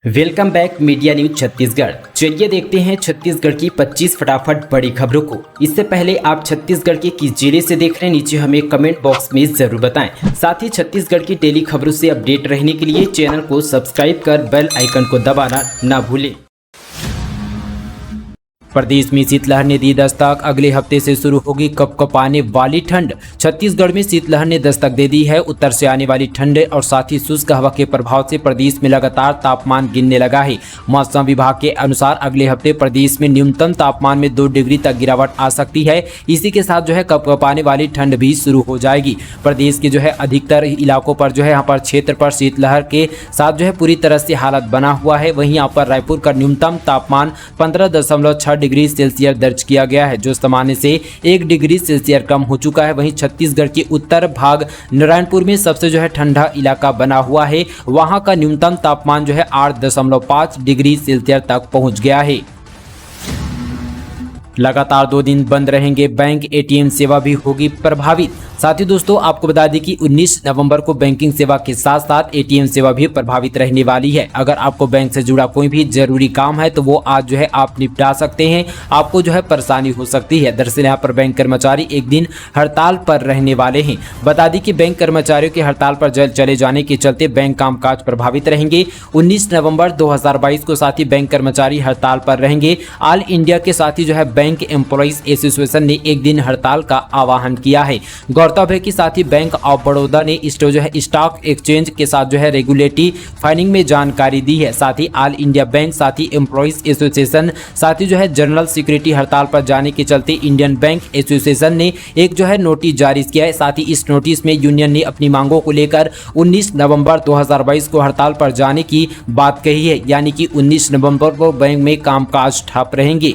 Welcome back media news Chhattisgarh. चलिए देखते हैं छत्तीसगढ़ की 25 फटाफट बड़ी खबरों को। इससे पहले आप छत्तीसगढ़ के किस जिले से देख रहे हैं, नीचे हमें कमेंट बॉक्स में जरूर बताएं। साथ ही छत्तीसगढ़ की डेली खबरों से अपडेट रहने के लिए चैनल को सब्सक्राइब कर बेल आइकन को दबाना ना भूलें। प्रदेश में शीतलहर ने दी दस्तक, अगले हफ्ते से शुरू होगी कपकपाने वाली ठंड। छत्तीसगढ़ में शीतलहर ने दस्तक दे दी है। उत्तर से आने वाली ठंड और साथ ही शुष्क हवा के प्रभाव से प्रदेश में लगातार तापमान गिरने लगा है। मौसम विभाग के अनुसार अगले हफ्ते प्रदेश में न्यूनतम तापमान में 2 डिग्री तक गिरावट आ सकती है। इसी के साथ कपकपाने वाली ठंड भी शुरू हो जाएगी। प्रदेश के अधिकतर इलाकों पर यहाँ पर क्षेत्र पर शीतलहर के साथ पूरी तरह से हालत बना हुआ है। वहीं यहाँ पर रायपुर का न्यूनतम तापमान 15.6 डिग्री सेल्सियस दर्ज किया गया है, जो सामान्य से 1 डिग्री सेल्सियस कम हो चुका है। वहीं छत्तीसगढ़ के उत्तर भाग नारायणपुर में सबसे ठंडा इलाका बना हुआ है। वहां का न्यूनतम तापमान 8.5 डिग्री सेल्सियस तक पहुंच गया है। लगातार 2 दिन बंद रहेंगे बैंक, एटीएम सेवा भी होगी प्रभावित। साथ ही दोस्तों आपको बता दें कि 19 नवंबर को बैंकिंग सेवा के साथ साथ एटीएम सेवा भी प्रभावित रहने वाली है। अगर आपको बैंक से जुड़ा कोई भी जरूरी काम है तो वो आज आप निपटा सकते हैं। आपको परेशानी हो सकती है। दरअसल यहाँ पर बैंक कर्मचारी एक दिन हड़ताल पर रहने वाले हैं। बता दें कि बैंक कर्मचारियों के हड़ताल पर चले जाने के चलते बैंक कामकाज प्रभावित रहेंगे। 19 नवंबर 2022 को साथ ही बैंक कर्मचारी हड़ताल पर रहेंगे। ऑल इंडिया के साथ ही बैंक एम्प्लॉइज एसोसिएशन ने एक दिन हड़ताल का आह्वान किया है। गौरतलब है कि साथ ही बैंक ऑफ बड़ौदा ने स्टॉक एक्सचेंज के साथ रेगुलेटरी फाइलिंग में जानकारी दी है। साथ ही ऑल इंडिया बैंक, साथ ही एम्प्लॉइज एसोसिएशन, साथ ही जनरल सिक्योरिटी हड़ताल पर जाने के चलते इंडियन बैंक एसोसिएशन ने एक नोटिस जारी किया है। साथ ही इस नोटिस में यूनियन ने अपनी मांगों को लेकर 19 नवंबर 2022 को हड़ताल पर जाने की बात कही है। यानी कि 19 नवंबर को बैंक में कामकाज ठप रहेंगे।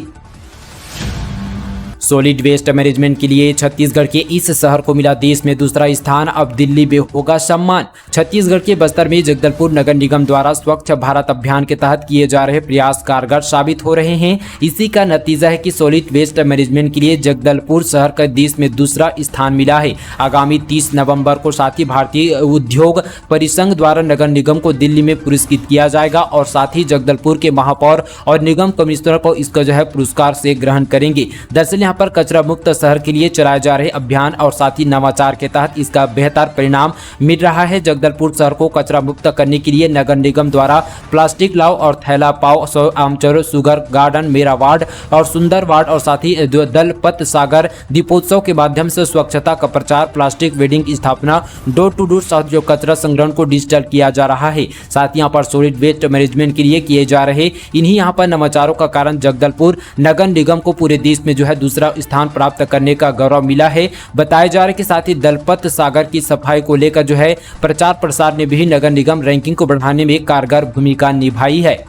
सॉलिड वेस्ट मैनेजमेंट के लिए छत्तीसगढ़ के इस शहर को मिला देश में दूसरा स्थान। अब दिल्ली में होगा सम्मान। छत्तीसगढ़ के बस्तर में जगदलपुर नगर निगम द्वारा स्वच्छ भारत अभियान के तहत किए जा रहे प्रयास कारगर साबित हो रहे हैं। इसी का नतीजा है कि सॉलिड वेस्ट मैनेजमेंट के लिए जगदलपुर शहर का देश में दूसरा स्थान मिला है। आगामी 30 नवम्बर को साथ ही भारतीय उद्योग परिसंघ द्वारा नगर निगम को दिल्ली में पुरस्कृत किया जाएगा और साथ ही जगदलपुर के महापौर और निगम कमिश्नर को इसका पुरस्कार से ग्रहण करेंगे। दरअसल पर कचरा मुक्त शहर के लिए चलाए जा रहे अभियान और साथ ही नवाचार के तहत इसका बेहतर परिणाम मिल रहा है। जगदलपुर शहर को कचरा मुक्त करने के लिए नगर निगम द्वारा प्लास्टिक लाओ और थैला पाओ, आमचोर, सुगर गार्डन, मेरा वार्ड और सुंदर वार्ड और साथ ही दलपत सागर दीपोत्सव के माध्यम से स्वच्छता का प्रचार, प्लास्टिक वेडिंग स्थापना, डोर टू डोर साथ कचरा संग्रहण को डिजिटल किया जा रहा है। साथ ही यहाँ पर सॉलिड वेस्ट मैनेजमेंट के लिए किए जा रहे इन्हीं यहाँ पर नवाचारों का कारण जगदलपुर नगर निगम को पूरे देश में दूसरा स्थान प्राप्त करने का गौरव मिला है। बताया जा रहा है कि साथ ही दलपत सागर की सफाई को लेकर प्रचार प्रसार ने भी नगर निगम रैंकिंग को बढ़ाने में कारगर भूमिका निभाई है।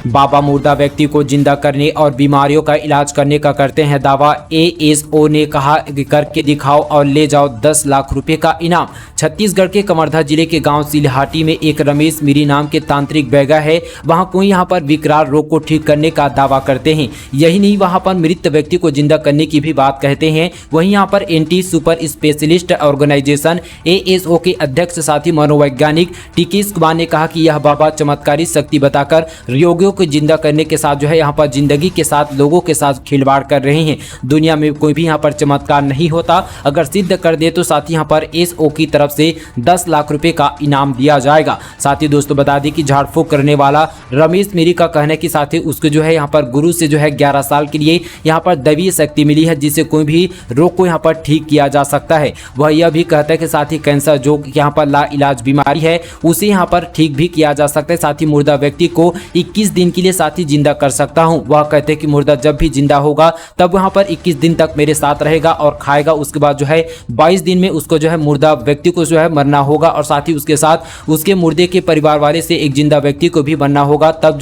बाबा मुर्दा व्यक्ति को जिंदा करने और बीमारियों का इलाज करने का करते हैं दावा। एएसओ ने कहा करके दिखाओ और ले जाओ 10 लाख रुपए का इनाम। छत्तीसगढ़ के कवर्धा जिले के गांव सिलहाटी में एक रमेश मीरी नाम के तांत्रिक बैगा है। वहां कोई यहां पर विकराल रोग को ठीक करने का दावा करते हैं। यही नहीं, वहां पर मृत व्यक्ति को जिंदा करने की भी बात कहते हैं। वहीं यहाँ पर anti super specialist organisation ASO के अध्यक्ष साथी मनोवैज्ञानिक टिकेश कुमार ने कहा कि यह बाबा चमत्कारी शक्ति बताकर रोगियों को जिंदा करने के साथ यहाँ पर जिंदगी के साथ लोगों के साथ खिलवाड़ कर रहे हैं। दुनिया में कोई भी यहाँ पर चमत्कार नहीं होता। अगर सिद्ध कर दे तो साथ ही यहाँ पर एसओ की तरफ से 10 लाख रुपए का इनाम दिया जाएगा। साथ ही दोस्तों बता दें कि झाड़ फूक करने वाला रमेश मीरी का कहना है कि साथ ही उसको यहाँ पर गुरु से 11 साल के लिए यहाँ पर दैवीय शक्ति मिली है, जिससे कोई भी रोग को यहाँ पर ठीक किया जा सकता है। वह यह भी कहता है कि साथ ही कैंसर जो यहाँ पर ला इलाज बीमारी है उसे यहाँ पर ठीक भी किया जा सकता है। साथ ही मुर्दा व्यक्ति को 21 दिन के लिए साथ ही जिंदा कर सकता हूं। वह कहते हैं कि मुर्दा जब भी जिंदा होगा तब वहां पर 21 दिन तक मेरे साथ रहेगा और खाएगा। उसके बाद 22 दिन में उसको मुर्दा व्यक्ति को मरना होगा और साथ ही उसके साथ उसके मुर्दे के परिवार वाले से एक जिंदा व्यक्ति को भी मरना होगा। तब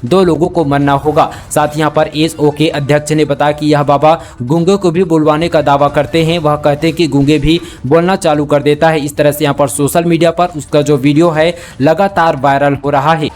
2 लोगों को मरना होगा। साथ ही यहाँ पर एसओ के अध्यक्ष ने बताया कि यह बाबा गूंगे को भी बुलवाने का दावा करते हैं। वह कहते हैं कि गूंगे भी बोलना चालू कर देता है। इस तरह से यहाँ पर सोशल मीडिया पर उसका वीडियो है लगातार वायरल हो रहा है।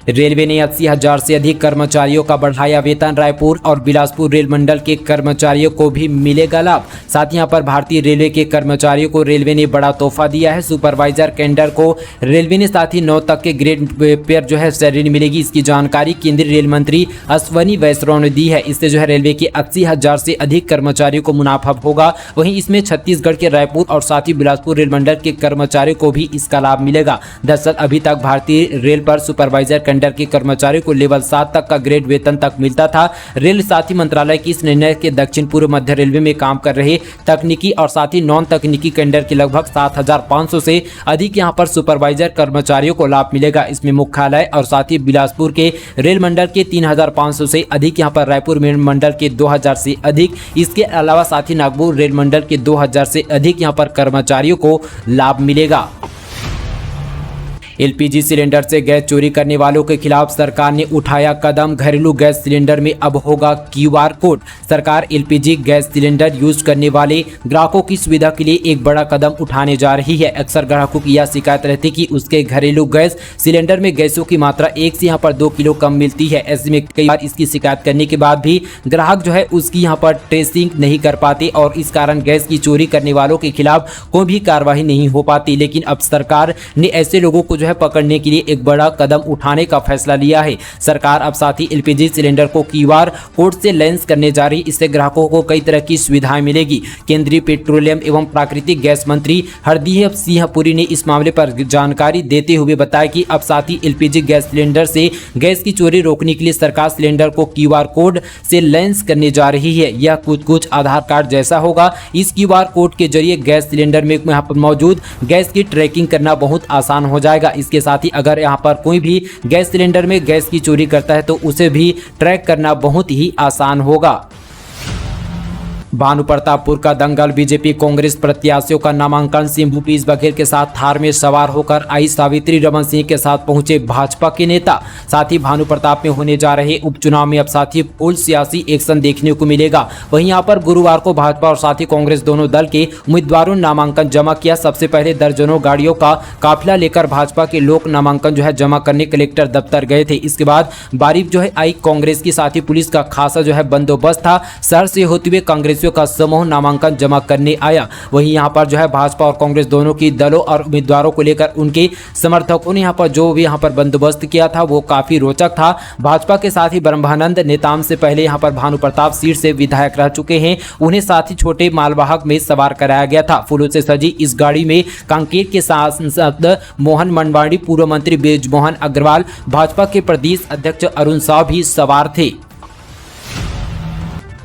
रेलवे ने 80,000 से अधिक कर्मचारियों का बढ़ाया वेतन। रायपुर और बिलासपुर रेल मंडल के कर्मचारियों को भी मिलेगा लाभ। साथ ही यहाँ पर भारतीय रेलवे के कर्मचारियों को रेलवे ने बड़ा तोहफा दिया है। सुपरवाइजर कैडर को रेलवे ने साथ ही 9 तक के ग्रेड पर जो है सैलरी मिलेगी। इसकी जानकारी केंद्रीय रेल मंत्री अश्विनी वैष्णव ने दी है। इससे जो है रेलवे के 80,000 से अधिक कर्मचारियों को मुनाफा होगा। वहीं इसमें छत्तीसगढ़ के रायपुर और साथ ही बिलासपुर रेल मंडल के कर्मचारियों को भी इसका लाभ मिलेगा। दरअसल अभी तक भारतीय रेल पर सुपरवाइजर कैडर के कर्मचारियों को लेवल 7 तक का ग्रेड वेतन तक मिलता था। रेल साथ ही मंत्रालय की इस निर्णय के दक्षिण पूर्व मध्य रेलवे में काम कर रहे तकनीकी और साथ ही नॉन तकनीकी कैडर के लगभग 7,500 से अधिक यहां पर सुपरवाइजर कर्मचारियों को लाभ मिलेगा। इसमें मुख्यालय और साथ ही बिलासपुर के रेल मंडल के 3,500 से अधिक, यहां पर रायपुर रेल मंडल के 2,000 से अधिक, इसके अलावा साथ ही नागपुर रेल मंडल के 2,000 से अधिक यहां पर कर्मचारियों को लाभ मिलेगा। एलपीजी सिलेंडर से गैस चोरी करने वालों के खिलाफ सरकार ने उठाया कदम। घरेलू गैस सिलेंडर में अब होगा क्यूआर कोड। सरकार एलपीजी गैस सिलेंडर यूज करने वाले ग्राहकों की सुविधा के लिए एक बड़ा कदम उठाने जा रही है। अक्सर ग्राहकों की यह शिकायत रहती कि उसके घरेलू गैस सिलेंडर में गैसों की मात्रा 1 से यहाँ पर 2 किलो कम मिलती है। ऐसे में कई बार इसकी शिकायत करने के बाद भी ग्राहक जो है उसकी यहाँ पर ट्रेसिंग नहीं कर पाते और इस कारण गैस की चोरी करने वालों के खिलाफ कोई भी कार्रवाई नहीं हो पाती। लेकिन अब सरकार ने ऐसे लोगों को पकड़ने के लिए एक बड़ा कदम उठाने का फैसला लिया है। सरकार अब साथ ही एलपीजी सिलेंडर को क्यूआर कोड से लैंस करने जा रही। इससे ग्राहकों को कई तरह की सुविधाएं मिलेगी। केंद्रीय पेट्रोलियम एवं प्राकृतिक गैस मंत्री हरदीप सिंह पुरी ने इस मामले पर जानकारी देते हुए बताया कि अब साथ ही एलपीजी गैस सिलेंडर से गैस की चोरी रोकने के लिए सरकार सिलेंडर को क्यूआर कोड से लैंस करने जा रही है। यह कुछ आधार कार्ड जैसा होगा। इस क्यूआर कोड के जरिए गैस सिलेंडर में यहाँ पर मौजूद गैस की ट्रैकिंग करना बहुत आसान हो जाएगा। इसके साथ ही अगर यहां पर कोई भी गैस सिलेंडर में गैस की चोरी करता है तो उसे भी ट्रैक करना बहुत ही आसान होगा। भानुप्रतापपुर का दंगल। बीजेपी कांग्रेस प्रत्याशियों का नामांकन। सिंह भूपेश बघेल के साथ थार में सवार होकर आई सावित्री रमन सिंह के साथ पहुंचे भाजपा के नेता। साथ ही भानुप्रताप में होने जा रहे उपचुनाव में अब साथ ही फुल सियासी एक्शन देखने को मिलेगा। वहीं यहां पर गुरुवार को भाजपा और साथ ही कांग्रेस दोनों दल के उम्मीदवारों ने नामांकन जमा किया। सबसे पहले दर्जनों गाड़ियों का काफिला लेकर भाजपा के लोग नामांकन जो है जमा करने कलेक्टर दफ्तर गए थे। इसके बाद बारी जो है आई कांग्रेस की, साथ ही पुलिस का खासा जो है बंदोबस्त था। शहर से होते हुए कांग्रेस का समूह नामांकन जमा करने आया। वहीं यहां पर जो है भाजपा और कांग्रेस दोनों की दलों और उम्मीदवारों को लेकर उनके समर्थकों ने यहां पर जो भी यहां पर बंदोबस्त किया था वो काफी रोचक था। भाजपा के साथ ही ब्रह्मानंद नेताम से पहले यहां पर भानुप्रताप सीट से विधायक रह चुके हैं। उन्हें साथ ही छोटे मालवाहक में सवार कराया गया था। फूलों से सजी इस गाड़ी में कांकेर के सांसद मोहन मनवाड़ी, पूर्व मंत्री ब्रिजमोहन अग्रवाल, भाजपा के प्रदेश अध्यक्ष अरुण साव भी सवार थे।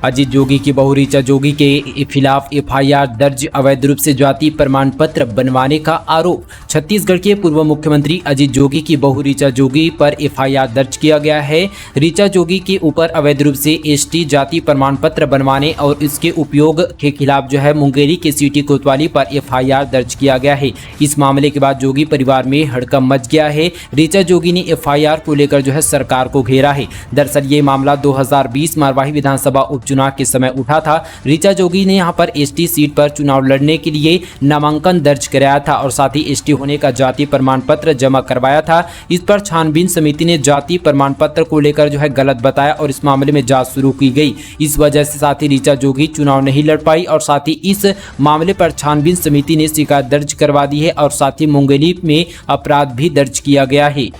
अजीत जोगी की बहू ऋचा जोगी के खिलाफ एफआईआर दर्ज। अवैध रूप से जाति प्रमाण पत्र बनवाने का आरोप। छत्तीसगढ़ के पूर्व मुख्यमंत्री अजीत जोगी की बहू ऋचा जोगी पर एफआईआर दर्ज किया गया है। ऋचा जोगी के ऊपर अवैध रूप से एसटी जाति प्रमाण पत्र बनवाने और इसके उपयोग के खिलाफ जो है मुंगेली के सिटी कोतवाली पर एफआईआर दर्ज किया गया है। इस मामले के बाद जोगी परिवार में हड़कंप मच गया है। ऋचा जोगी ने एफआईआर को लेकर जो है सरकार को घेरा है। दरअसल ये मामला 2020 मरवाही विधानसभा चुनाव के समय उठा था। ऋचा जोगी ने यहां पर एसटी सीट पर चुनाव लड़ने के लिए नामांकन दर्ज कराया था और साथ ही एसटी होने का जाति प्रमाण पत्र जमा करवाया था। इस पर छानबीन समिति ने जाति प्रमाण पत्र को लेकर जो है गलत बताया और इस मामले में जांच शुरू की गई। इस वजह से साथ ही ऋचा जोगी चुनाव नहीं लड़ पाई और साथ ही इस मामले पर छानबीन समिति ने शिकायत दर्ज करवा दी है और साथ ही मुंगेली में अपराध भी दर्ज किया गया है।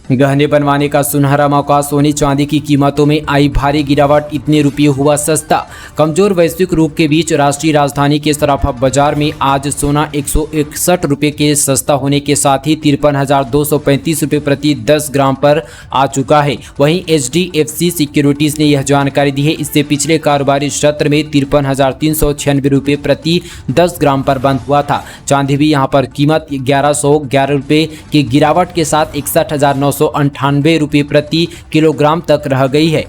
गहने बनवाने का सुनहरा मौका। सोने चांदी की कीमतों में आई भारी गिरावट। इतने रुपये हुआ सस्ता। कमजोर वैश्विक रूप के बीच राष्ट्रीय राजधानी के सराफा बाजार में आज सोना 161 रुपये के सस्ता होने के साथ ही 53,235 रुपये प्रति 10 ग्राम पर आ चुका है। वहीं HDFC सिक्योरिटीज ने यह जानकारी दी है। इससे पिछले कारोबारी सत्र में 53,396 रुपये प्रति 10 ग्राम पर बंद हुआ था। चांदी भी यहां पर कीमत 1,111 रुपये की गिरावट के साथ 61,998 रुपये प्रति किलोग्राम तक रह गई है।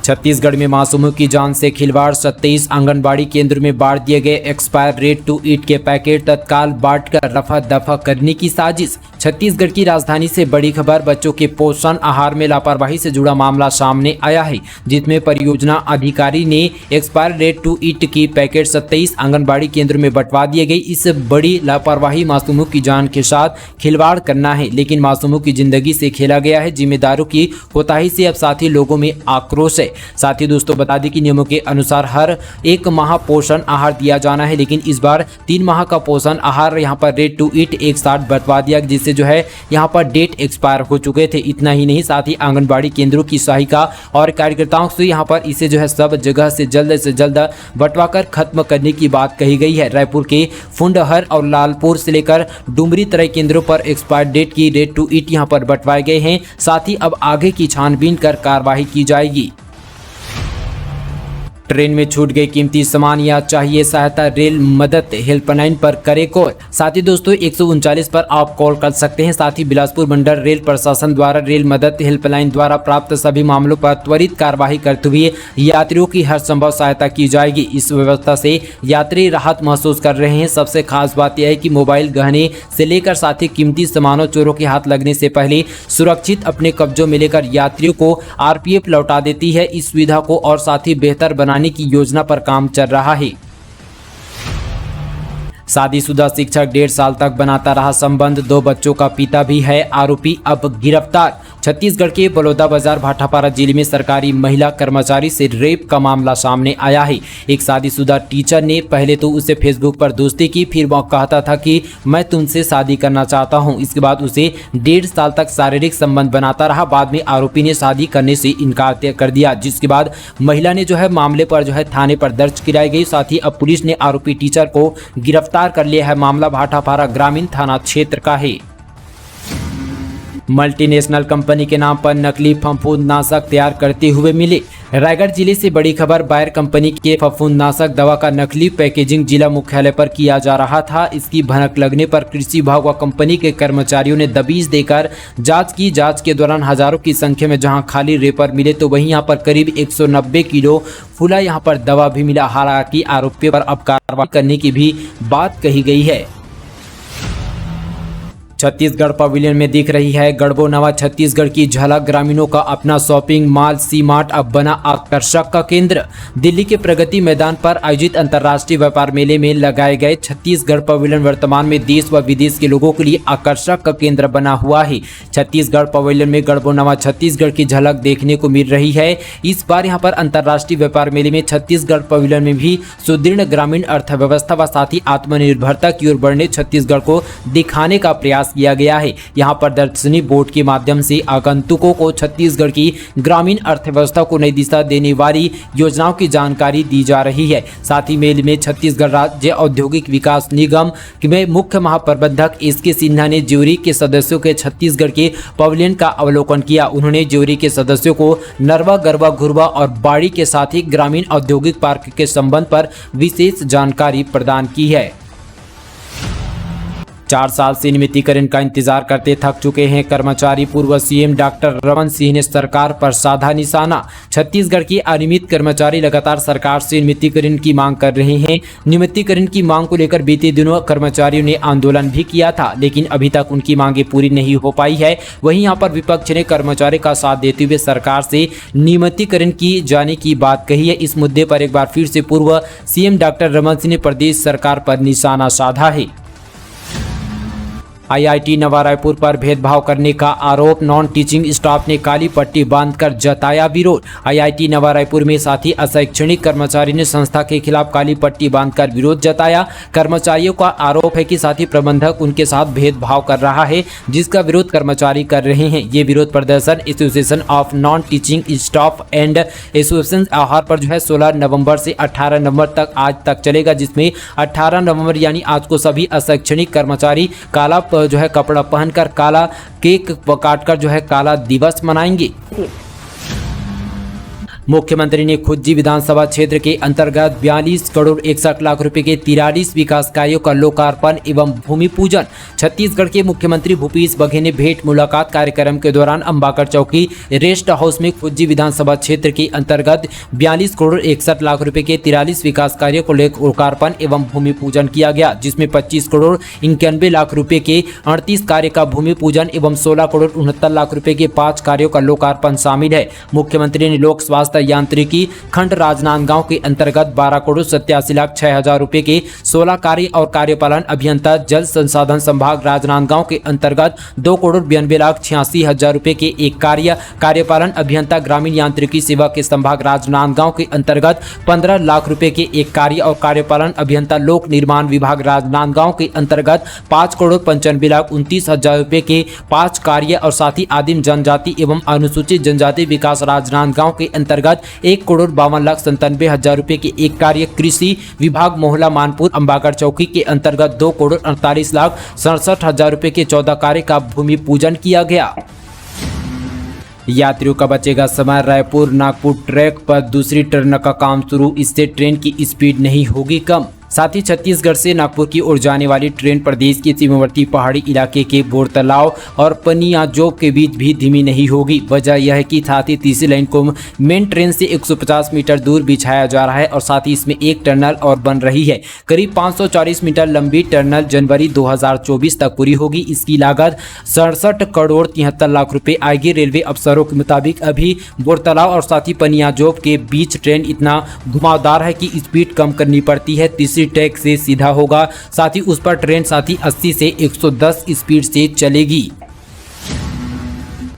छत्तीसगढ़ में मासूमों की जान से खिलवाड़। 27 आंगनबाड़ी केंद्र में बांट दिए गए एक्सपायर रेट टू ईट के पैकेट। तत्काल बांटकर रफा दफा करने की साजिश। छत्तीसगढ़ की राजधानी से बड़ी खबर, बच्चों के पोषण आहार में लापरवाही से जुड़ा मामला सामने आया है, जिसमें परियोजना अधिकारी ने एक्सपायर डेट टू ईट की पैकेट 27 आंगनबाड़ी केंद्र में बंटवा दिए गई। इस बड़ी लापरवाही मासूमों की जान के साथ खिलवाड़ करना है, लेकिन मासूमों की जिंदगी से खेला गया है। जिम्मेदारों की कोताही से अब साथी लोगों में आक्रोश है। साथ ही दोस्तों बता दें कि नियमों के अनुसार हर एक माह पोषण आहार दिया जाना है, लेकिन इस बार 3 माह का पोषण आहार यहाँ पर रेट टू ईट एक साथ बंटवा दिया, जिससे जो है यहाँ पर डेट एक्सपायर हो चुके थे। इतना ही नहीं, साथ ही आंगनबाड़ी केंद्रों की सहायिका और कार्यकर्ताओं से यहाँ पर इसे जो है सब जगह से जल्द बंटवा कर खत्म करने की बात कही गई है। रायपुर के फुंडहर और लालपुर से लेकर डुमरी तरह केंद्रों पर एक्सपायर डेट की रेट टू ईट यहाँ पर बंटवाए गए हैं। साथ ही अब आगे की छानबीन कर कार्रवाई की जाएगी। ट्रेन में छूट गए कीमती सामान या चाहिए सहायता, रेल मदद हेल्पलाइन पर करे कॉल। साथ ही दोस्तों 139 पर आप कॉल कर सकते हैं। साथ ही बिलासपुर मंडल रेल प्रशासन द्वारा रेल मदद हेल्पलाइन द्वारा प्राप्त सभी मामलों पर त्वरित कार्रवाई करते हुए यात्रियों की हर संभव सहायता की जाएगी। इस व्यवस्था से यात्री राहत महसूस कर रहे हैं। सबसे खास बात यह है कि मोबाइल, गहने से लेकर साथ ही कीमती सामानों चोरों के हाथ लगने से पहले सुरक्षित अपने कब्जों में लेकर यात्रियों को आरपीएफ लौटा देती है। इस सुविधा को और साथ ही बेहतर बनाने की योजना पर काम चल रहा है। शादीशुदा शिक्षक 1.5 साल तक बनाता रहा संबंध, 2 बच्चों का पिता भी है आरोपी, अब गिरफ्तार। छत्तीसगढ़ के बलौदाबाजार भाटापारा जिले में सरकारी महिला कर्मचारी से रेप का मामला सामने आया है। एक शादीशुदा टीचर ने पहले तो उसे फेसबुक पर दोस्ती की, फिर वह कहता था कि मैं तुमसे शादी करना चाहता हूं। इसके बाद उसे 1.5 साल तक शारीरिक संबंध बनाता रहा। बाद में आरोपी ने शादी करने से इनकार कर दिया, जिसके बाद महिला ने जो है मामले पर जो है थाने पर दर्ज कराई गई। साथ ही अब पुलिस ने आरोपी टीचर को गिरफ्तार कर लिया है। मामला भाटापारा ग्रामीण थाना क्षेत्र का है। मल्टीनेशनल कंपनी के नाम पर नकली फफूंदनाशक तैयार करते हुए मिले। रायगढ़ जिले से बड़ी खबर, बायर कंपनी के फफूंदनाशक दवा का नकली पैकेजिंग जिला मुख्यालय पर किया जा रहा था। इसकी भनक लगने पर कृषि विभाग व कंपनी के कर्मचारियों ने दबीज देकर जांच की। जांच के दौरान हजारों की संख्या में जहां खाली रेपर मिले, तो वहीं यहां पर करीब 190 किलो फुला यहां पर दवा भी मिला। हालांकि आरोपियों पर अब कार्रवाई करने की भी बात कही गई है। छत्तीसगढ़ पवेलियन में दिख रही है गढ़बो नवा छत्तीसगढ़ की झलक। ग्रामीणों का अपना शॉपिंग मॉल सी मार्ट अब बना आकर्षक का केंद्र। दिल्ली के प्रगति मैदान पर आयोजित अंतर्राष्ट्रीय व्यापार मेले में लगाए गए छत्तीसगढ़ पवेलियन वर्तमान में देश व विदेश के लोगों के लिए आकर्षक का केंद्र बना हुआ है। छत्तीसगढ़ पवेलियन में गढ़बो नवा छत्तीसगढ़ की झलक देखने को मिल रही है। इस बार यहाँ पर अंतर्राष्ट्रीय व्यापार मेले में छत्तीसगढ़ पवेलियन में भी सुदृढ़ ग्रामीण अर्थव्यवस्था व साथ ही आत्मनिर्भरता की ओर बढ़ने छत्तीसगढ़ को दिखाने का प्रयास किया गया है। यहाँ प्रदर्शनी बोर्ड के माध्यम से आगंतुकों को छत्तीसगढ़ की ग्रामीण अर्थव्यवस्था को नई दिशा देने वाली योजनाओं की जानकारी दी जा रही है। साथ ही मेले में छत्तीसगढ़ राज्य औद्योगिक विकास निगम में मुख्य महाप्रबंधक एसके सिन्हा ने ज्यूरी के सदस्यों के छत्तीसगढ़ के पवेलियन का अवलोकन किया। उन्होंने ज्यूरी के सदस्यों को नरवा, गरवा, घुरवा और बाड़ी के साथ ही ग्रामीण औद्योगिक पार्क के संबंध पर विशेष जानकारी प्रदान की है। 4 साल से नियमितीकरण का इंतजार करते थक चुके हैं कर्मचारी। पूर्व सीएम डॉक्टर रमन सिंह ने सरकार पर साधा निशाना। छत्तीसगढ़ के अनियमित कर्मचारी लगातार सरकार से नियमितीकरण की मांग कर रहे हैं। नियमितीकरण की मांग को लेकर बीते दिनों कर्मचारियों ने आंदोलन भी किया था, लेकिन अभी तक उनकी मांगे पूरी नहीं हो पाई है। वहीं यहाँ पर विपक्ष ने कर्मचारी का साथ देते हुए सरकार से नियमितीकरण की जाने की बात कही है। इस मुद्दे पर एक बार फिर से पूर्व सीएम डॉक्टर रमन सिंह ने प्रदेश सरकार पर निशाना साधा है। आईआईटी नवा रायपुर पर भेदभाव करने का आरोप, नॉन टीचिंग स्टाफ ने काली पट्टी बांधकर जताया विरोध। आईआईटी नवा रायपुर में साथी अशैक्षणिक कर्मचारी ने संस्था के खिलाफ काली पट्टी बांधकर विरोध जताया। कर्मचारियों का आरोप है कि साथी प्रबंधक उनके साथ भेदभाव कर रहा है, जिसका विरोध कर्मचारी कर रहे हैं। ये विरोध प्रदर्शन association of non teaching staff and association आहार पर जो है 16 नवंबर से 18 नवंबर तक आज तक चलेगा, जिसमें 18 नवंबर यानी आज को सभी अशैक्षणिक कर्मचारी काला जो है कपड़ा पहनकर काला केक काटकर जो है काला दिवस मनाएंगे। मुख्यमंत्री ने खुज्जी विधानसभा क्षेत्र के अंतर्गत 42 करोड़ 61 लाख रुपए के 43 विकास कार्यों का लोकार्पण एवं भूमि पूजन। छत्तीसगढ़ के मुख्यमंत्री भूपेश बघेल ने भेंट मुलाकात कार्यक्रम के दौरान अंबाकर चौकी रेस्ट हाउस में खुज्जी विधानसभा क्षेत्र के अंतर्गत 42 करोड़ 61 लाख रुपए के 43 विकास कार्यों को लोकार्पण एवं भूमि पूजन किया गया, जिसमें 25 करोड़ 91 लाख रुपए के 38 कार्य का भूमि पूजन एवं 16 करोड़ 69 लाख रुपए के 5 कार्यों का लोकार्पण शामिल है। मुख्यमंत्री ने लोक स्वास्थ्य यांत्रिकी खंड राजनांदगांव के अंतर्गत 12 करोड़ 87 लाख 6 हजार रुपए के 16 कार्य और कार्यपालन अभियंता जल संसाधन संभाग राजनांदगांव के अंतर्गत 2 करोड़ 92 लाख 86 हजार रुपए के एक कार्यपालन अभियंता ग्रामीण यांत्रिकी सेवा के संभाग राजनांदगांव के अंतर्गत 15 लाख रुपए के एक कार्य और कार्यपालन अभियंता लोक निर्माण विभाग राजनांदगांव के अंतर्गत 5 करोड़ 95 लाख 29 हजार रुपए के 5 कार्य और साथ ही आदिम जनजाति एवं अनुसूचित जनजाति विकास राजनांदगांव के अंतर्गत 1 करोड़ 52 लाख 97 हजार रुपए के एक कार्य कृषि विभाग मोहला मानपुर अंबाकर चौकी के अंतर्गत 2 करोड़ 48 लाख 67 हजार रुपए के 14 कार्य का भूमि पूजन किया गया। यात्रियों का बचेगा समय। रायपुर नागपुर ट्रैक पर दूसरी टर्न का काम शुरू, इससे ट्रेन की स्पीड नहीं होगी कम। साथ ही छत्तीसगढ़ से नागपुर की ओर जाने वाली ट्रेन प्रदेश के सीमावर्ती पहाड़ी इलाके के बोरतलाव और पनियाजोब के बीच भी धीमी नहीं होगी। वजह यह है कि साथ ही तीसरी लाइन को मेन ट्रेन से 150 मीटर दूर बिछाया जा रहा है और साथ ही इसमें एक टनल और बन रही है। करीब 540 मीटर लंबी टनल जनवरी 2024 तक पूरी होगी। इसकी लागत 67 करोड़ 73 लाख रुपए आएगी। रेलवे अफसरों के मुताबिक अभी बोरतलाव और साथ ही पनियाजोब के बीच ट्रेन इतना घुमावदार है कि स्पीड कम करनी पड़ती है। तीसरी ट्रैक से सीधा होगा, साथ ही उस पर ट्रेन साथ ही 80 से 110 स्पीड से चलेगी।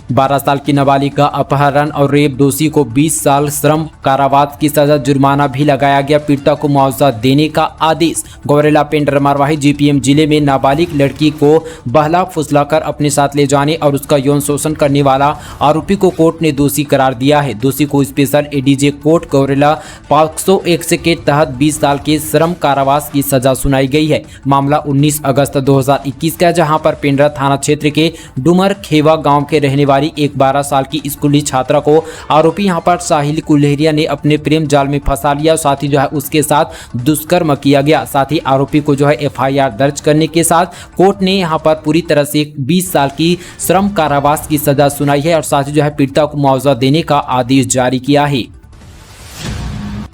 12 साल की नाबालिग का अपहरण और रेप दोषी को 20 साल श्रम कारावास की सजा, जुर्माना भी लगाया गया। पीड़िता को मुआवजा देने का आदेश। गौरेला पेंड्रा मरवाही जीपीएम जिले में नाबालिग लड़की को बहला फुसलाकर अपने साथ ले जाने और उसका यौन शोषण करने वाला आरोपी को कोर्ट ने दोषी करार दिया है। दोषी को स्पेशल एडीजे कोर्ट गौरेला 501 के तहत 20 साल के श्रम कारावास की सजा सुनाई गई है। मामला 19 अगस्त 2021 का, जहां पर पेंड्रा थाना क्षेत्र के डुमर खेवा गाँव के रहने वाली एक 12 साल की स्कूली छात्रा को आरोपी यहां पर साहिल कुल्हेरिया ने अपने प्रेम जाल में फंसा लिया। साथ ही उसके साथ दुष्कर्म किया गया। साथ ही आरोपी को एफआईआर दर्ज करने के साथ कोर्ट ने यहां पर पूरी तरह से 20 साल की श्रम कारावास की सजा सुनाई है और साथ ही पीड़िता को मुआवजा देने का आदेश जारी किया है।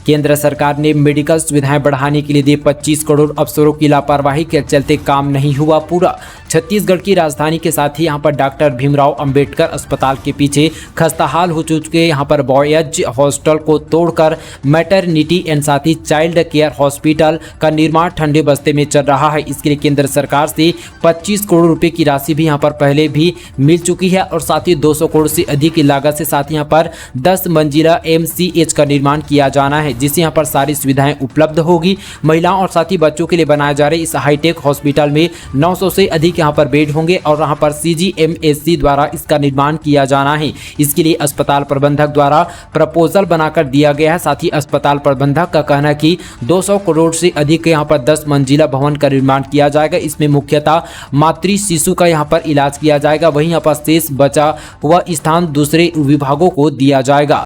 केंद्र सरकार ने मेडिकल सुविधाएं बढ़ाने के लिए दिए 25 करोड़, अफसरों की लापरवाही के चलते काम नहीं हुआ पूरा। छत्तीसगढ़ की राजधानी के साथ ही यहां पर डॉक्टर भीमराव अंबेडकर अस्पताल के पीछे खस्ताहाल हो चुके यहां पर बॉयज हॉस्टल को तोड़कर मैटरनिटी एंड साथ ही चाइल्ड केयर हॉस्पिटल का निर्माण ठंडे बस्ते में चल रहा है। इसके लिए केंद्र सरकार से 25 करोड़ रुपए की राशि भी यहां पर पहले भी मिल चुकी है और साथ ही 200 करोड़ से अधिक की लागत से साथ ही यहां पर 10 मंजिला MCH का निर्माण किया जाना है, जिससे यहाँ पर सारी सुविधाएं उपलब्ध होगी। महिलाओं और साथ ही बच्चों के लिए बनाए जा रहे इस हाईटेक हॉस्पिटल में 900 से अधिक यहाँ पर बेड होंगे और यहाँ पर CGMSC द्वारा इसका निर्माण किया जाना है। इसके लिए अस्पताल प्रबंधक द्वारा प्रपोजल बनाकर दिया गया है। साथ ही अस्पताल प्रबंधक का कहना है कि 200 करोड़ से अधिक यहाँ पर 10 मंजिला भवन का निर्माण किया जाएगा। इसमें मुख्यतः मातृ शिशु का यहाँ पर इलाज किया जाएगा। वहीं यहाँ पर शेष बचा हुआ स्थान दूसरे विभागों को दिया जाएगा।